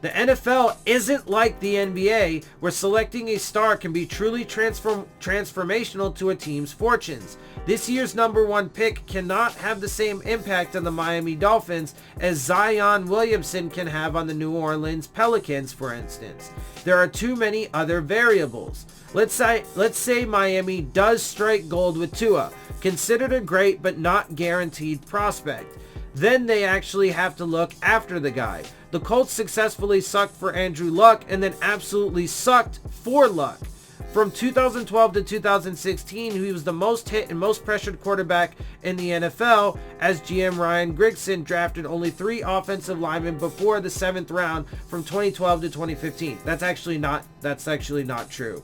The NFL isn't like the NBA, where selecting a star can be truly transformational to a team's fortunes. This year's number one pick cannot have the same impact on the Miami Dolphins as Zion Williamson can have on the New Orleans Pelicans, for instance. There are too many other variables. Let's say Miami does strike gold with Tua, considered a great but not guaranteed prospect. Then they actually have to look after the guy. The Colts successfully sucked for Andrew Luck and then absolutely sucked for Luck. From 2012 to 2016, he was the most hit and most pressured quarterback in the NFL, as GM Ryan Grigson drafted only 3 offensive linemen before the 7th round from 2012 to 2015. That's actually not true.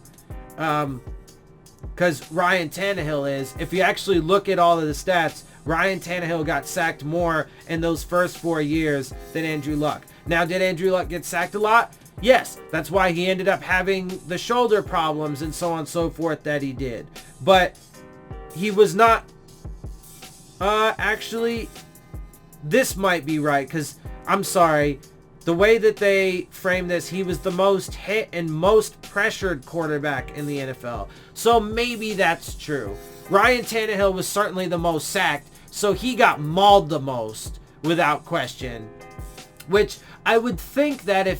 Because Ryan Tannehill is, if you actually look at all of the stats, Ryan Tannehill got sacked more in those first 4 years than Andrew Luck. Now, did Andrew Luck get sacked a lot? Yes, that's why he ended up having the shoulder problems and so on and so forth that he did. But he was not, actually, this might be right, because I'm sorry, the way that they frame this, he was the most hit and most pressured quarterback in the NFL. So maybe that's true. Ryan Tannehill was certainly the most sacked, so he got mauled the most, without question. Which I would think that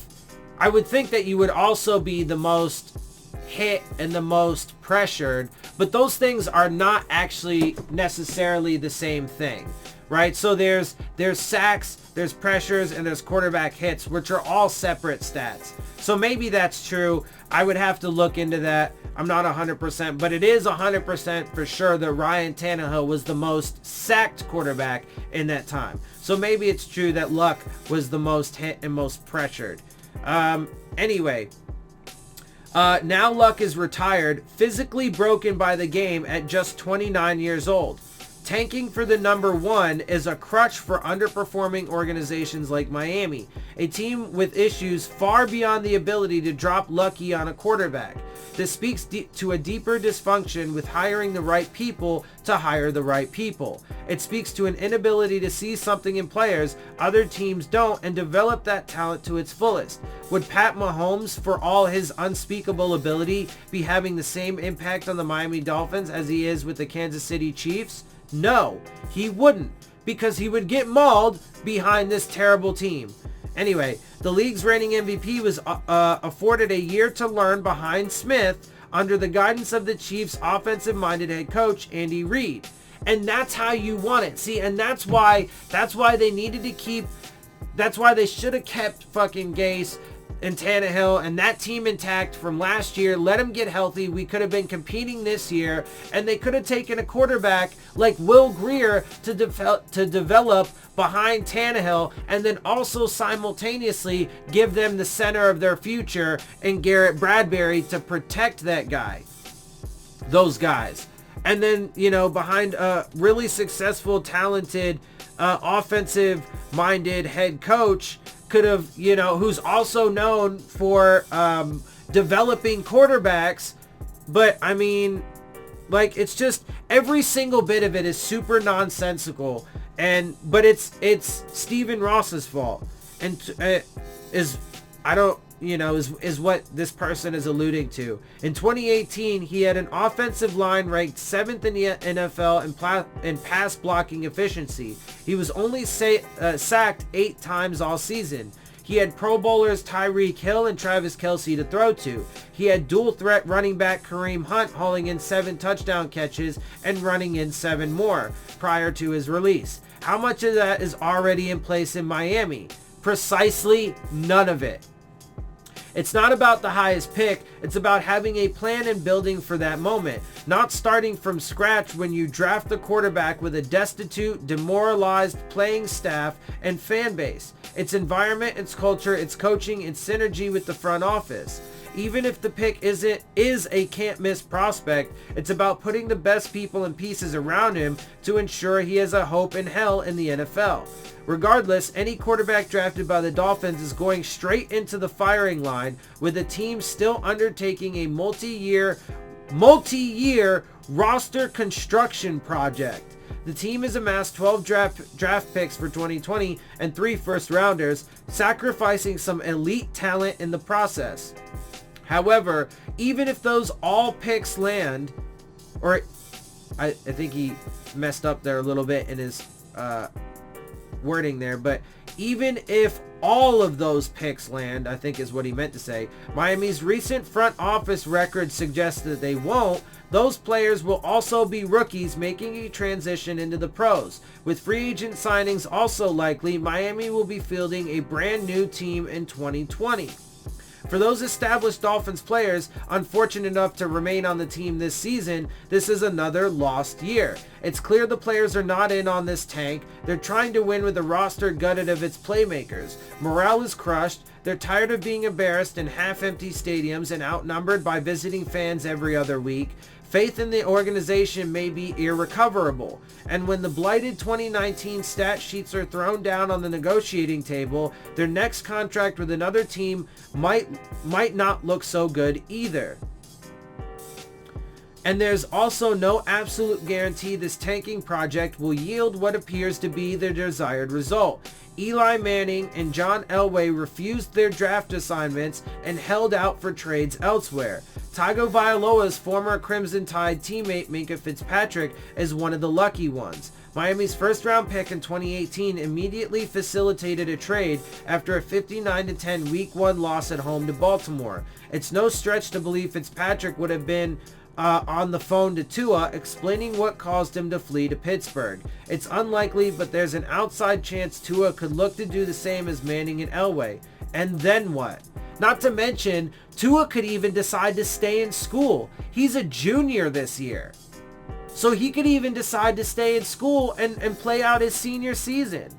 you would also be the most hit and the most pressured, but those things are not actually necessarily the same thing, right? So there's sacks, there's pressures, and there's quarterback hits, which are all separate stats. So maybe that's true. I would have to look into that. I'm not 100%, but it is 100% for sure that Ryan Tannehill was the most sacked quarterback in that time. So maybe it's true that Luck was the most hit and most pressured. Anyway, now Luck is retired, physically broken by the game at just 29 years old. Tanking for the number 1 is a crutch for underperforming organizations like Miami, a team with issues far beyond the ability to drop lucky on a quarterback. This speaks to a deeper dysfunction with hiring the right people to hire the right people. It speaks to an inability to see something in players other teams don't and develop that talent to its fullest. Would Pat Mahomes, for all his unspeakable ability, be having the same impact on the Miami Dolphins as he is with the Kansas City Chiefs? No, he wouldn't, because he would get mauled behind this terrible team. Anyway, the league's reigning MVP was afforded a year to learn behind Smith under the guidance of the Chiefs' offensive-minded head coach, Andy Reid. And that's how you want it. See, and that's why they needed to keep, that's why they should have kept fucking Gase and Tannehill and that team intact from last year. Let them get healthy. We could have been competing this year, and they could have taken a quarterback like Will Grier to develop behind Tannehill, and then also simultaneously give them the center of their future and Garrett Bradbury to protect that guy, those guys. And then, you know, behind a really successful, talented, offensive-minded head coach, could have, you know, who's also known for developing quarterbacks. But I mean, like, it's just every single bit of it is super nonsensical, but it's Stephen Ross's fault, and is what this person is alluding to. In 2018, he had an offensive line ranked 7th in the NFL in pass blocking efficiency. He was only sacked 8 times all season. He had Pro Bowlers Tyreek Hill and Travis Kelce to throw to. He had dual threat running back Kareem Hunt hauling in 7 touchdown catches and running in 7 more prior to his release. How much of that is already in place in Miami? Precisely none of it. It's not about the highest pick, it's about having a plan and building for that moment, not starting from scratch when you draft the quarterback with a destitute, demoralized playing staff and fan base. Its environment, its culture, its coaching, its synergy with the front office. Even if the pick is a can't miss prospect, it's about putting the best people and pieces around him to ensure he has a hope in hell in the NFL. Regardless, any quarterback drafted by the Dolphins is going straight into the firing line, with the team still undertaking a multi-year roster construction project. The team has amassed 12 draft picks for 2020 and 3 first-rounders, sacrificing some elite talent in the process. However, even if those all picks land, or I think he messed up there a little bit in his wording there, but even if all of those picks land, I think is what he meant to say, Miami's recent front office record suggests that they won't. Those players will also be rookies making a transition into the pros. With free agent signings also likely, Miami will be fielding a brand new team in 2020. For those established Dolphins players unfortunate enough to remain on the team this season, this is another lost year. It's clear the players are not in on this tank. They're trying to win with a roster gutted of its playmakers. Morale is crushed. They're tired of being embarrassed in half-empty stadiums and outnumbered by visiting fans every other week. Faith in the organization may be irrecoverable, and when the blighted 2019 stat sheets are thrown down on the negotiating table, their next contract with another team might not look so good either. And there's also no absolute guarantee this tanking project will yield what appears to be their desired result. Eli Manning and John Elway refused their draft assignments and held out for trades elsewhere. Tagovailoa's former Crimson Tide teammate Minkah Fitzpatrick is one of the lucky ones. Miami's first-round pick in 2018 immediately facilitated a trade after a 59-10 Week 1 loss at home to Baltimore. It's no stretch to believe Fitzpatrick would have been on the phone to Tua explaining what caused him to flee to Pittsburgh. It's unlikely, but there's an outside chance Tua could look to do the same as Manning and Elway. And then what? Not to mention, Tua could even decide to stay in school. He's a junior this year. So he could even decide to stay in school and play out his senior season.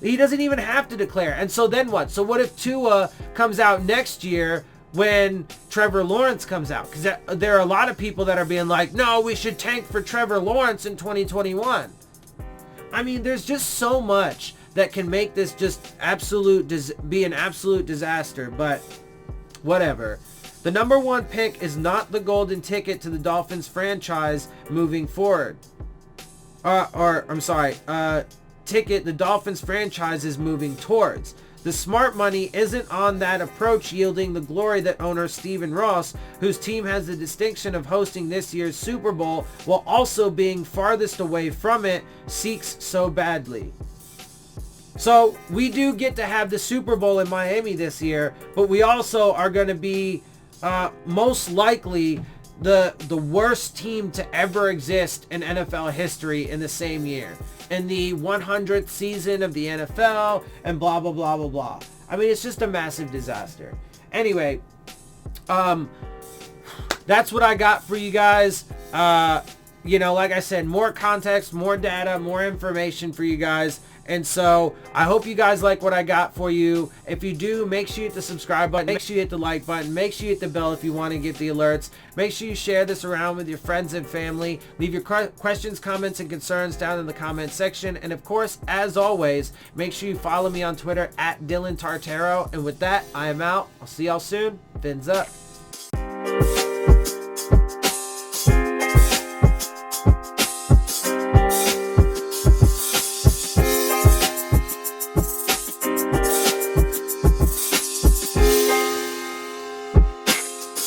He doesn't even have to declare. And so then what? So what if Tua comes out next year when Trevor Lawrence comes out? Because there are a lot of people that are being like, no, we should tank for Trevor Lawrence in 2021. I mean, there's just so much that can make this just be an absolute disaster, but whatever. The number 1 pick is not the golden ticket to the Dolphins franchise moving forward. Ticket the Dolphins franchise is moving towards. The smart money isn't on that approach yielding the glory that owner Stephen Ross, whose team has the distinction of hosting this year's Super Bowl while also being farthest away from it, seeks so badly. So we do get to have the Super Bowl in Miami this year, but we also are going to be most likely the worst team to ever exist in NFL history in the same year. In the 100th season of the NFL and blah, blah, blah, blah, blah. I mean, it's just a massive disaster. Anyway, that's what I got for you guys. Like I said, more context, more data, more information for you guys. And so I hope you guys like what I got for you. If you do, make sure you hit the subscribe button. Make sure you hit the like button. Make sure you hit the bell if you want to get the alerts. Make sure you share this around with your friends and family. Leave your questions, comments, and concerns down in the comment section. And of course, as always, make sure you follow me on Twitter at Dillon Tartaro. And with that, I am out. I'll see y'all soon. Phins up.